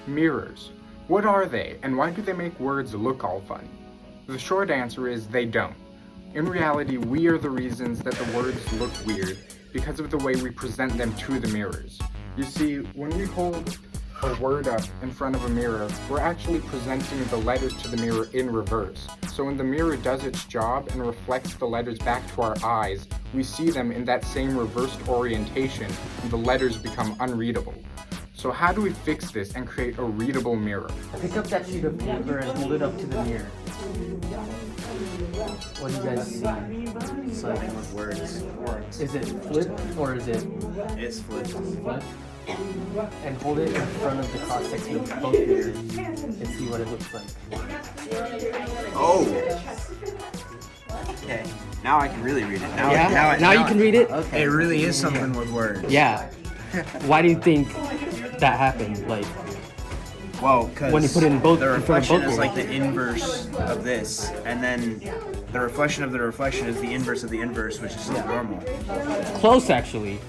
Mirrors. What are they, and why do they make words look all funny? The short answer is they don't. In reality, we are the reasons that the words look weird because of the way we present them to the mirrors. You see, when we hold a word up in front of a mirror, we're actually presenting the letters to the mirror in reverse. So when the mirror does its job and reflects the letters back to our eyes, we see them in that same reversed orientation and the letters become unreadable. So how do we fix this and create a readable mirror? Pick up that sheet of paper and hold it up to the mirror. What do you guys see? Something with words. Is it flip or is it It's flipped. flip? And hold it in front of the cross section of both mirrors and see what it looks like. Oh! Okay. Now I can really read it. Now you can read it? It really is something with words. Yeah. Why do you think that happened? Like, Well, because when you put it in both, the in front of reflection both is like the mirrors. inverse of this, and then the reflection of the reflection is the inverse of the inverse, which is still normal. Close actually,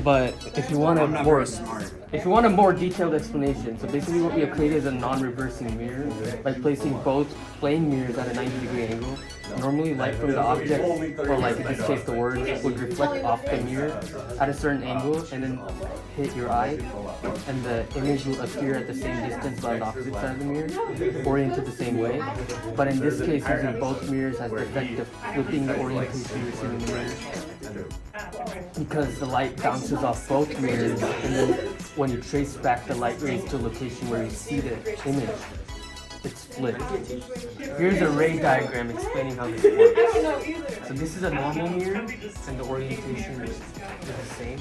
but if you want I'm not very smart. If you want a more detailed explanation, so basically what we have created is a non-reversing mirror by placing both plane mirrors at a 90-degree angle. Normally light from the object, or like in this case the words, would reflect off the mirror at a certain angle and then hit your eye, and the image will appear at the same distance but on the opposite side of the mirror, oriented the same way. But in this case, using both mirrors has the effect of flipping the orientation you see in the mirror, because the light bounces off both mirrors, and then when you trace back the light rays to a location where you see the image, it's flipped. Here's a ray diagram explaining how this works. So this is a normal mirror, and the orientation is the same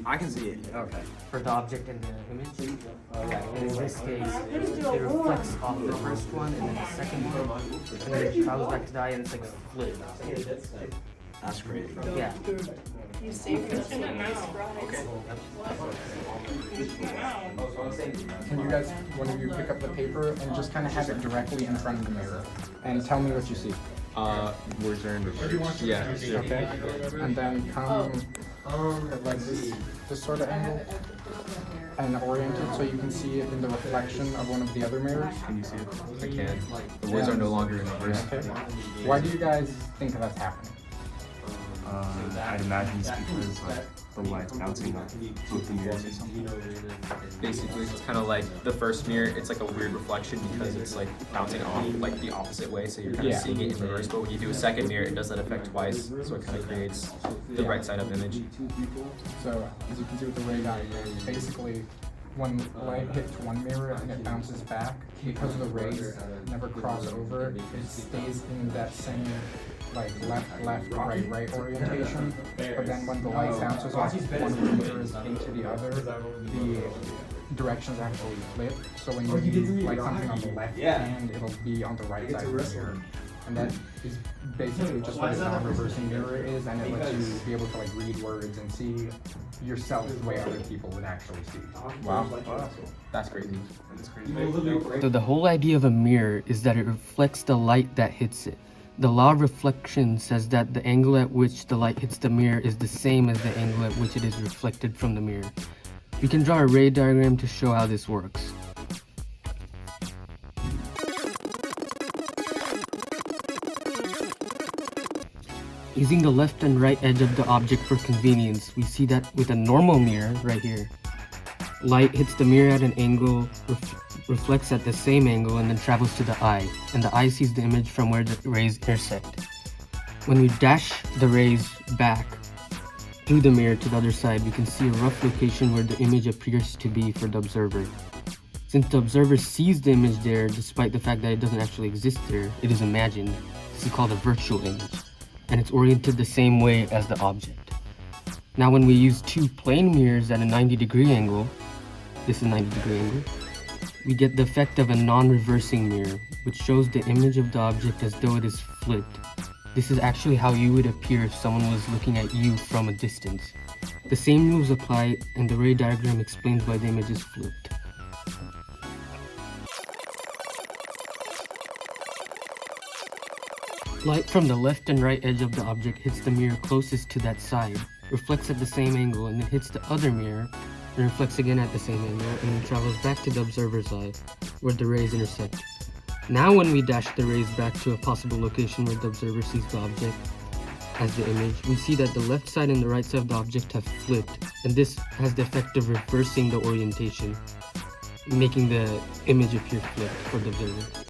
I can see it. Okay. for the object and the image. And in this case, it reflects off the first one and then the second one, and then it travels back to the eye and it's like flipped. That's great. Yeah. You saved us a nice ride. Okay. Can you guys, one of you pick up the paper and just kind of have it directly in front of the mirror and tell me what you see? Words are in reverse. Yeah. Okay? And then come at like this sort of angle and orient it so you can see it in the reflection of one of the other mirrors. Can you see it? I can. The words are no longer in reverse. Okay. Why do you guys think that's happening? I'd imagine it's because like the light's bouncing off both the mirrors or something. Basically, it's kind of like the first mirror, it's like a weird reflection because it's like bouncing off like the opposite way, so you're kind of seeing it in reverse. But when you do a second mirror, it does that effect twice, so it kind of creates the right side of image. So, as you can see with the ray diagram, basically, when light hits one mirror and it bounces back, because the rays never cross over, it stays in that same like left, right orientation. But then when the light bounces off one of the mirrors into the other, the directions actually flip. So when you do like something on the left hand, it'll be on the right side of the mirror. And that is basically just what a non-reversing mirror is, and it lets you be able to like read words and see yourself the way other people would actually see. Wow, that's crazy. So the whole idea of a mirror is that it reflects the light that hits it. The law of reflection says that the angle at which the light hits the mirror is the same as the angle at which it is reflected from the mirror. We can draw a ray diagram to show how this works. Using the left and right edge of the object for convenience, we see that with a normal mirror right here, light hits the mirror at an angle, reflects at the same angle, and then travels to the eye, and the eye sees the image from where the rays intersect. When we dash the rays back through the mirror to the other side, we can see a rough location where the image appears to be for the observer. Since the observer sees the image there, despite the fact that it doesn't actually exist there, it is imagined. This is called a virtual image, and it's oriented the same way as the object. Now when we use two plane mirrors at a 90-degree angle, this is a 90-degree angle, we get the effect of a non-reversing mirror, which shows the image of the object as though it is flipped. This is actually how you would appear if someone was looking at you from a distance. The same rules apply, and the ray diagram explains why the image is flipped. Light from the left and right edge of the object hits the mirror closest to that side, reflects at the same angle, and then hits the other mirror and reflects again at the same angle, and then travels back to the observer's eye, where the rays intersect. Now when we dash the rays back to a possible location where the observer sees the object as the image, we see that the left side and the right side of the object have flipped, and this has the effect of reversing the orientation, making the image appear flipped for the observer.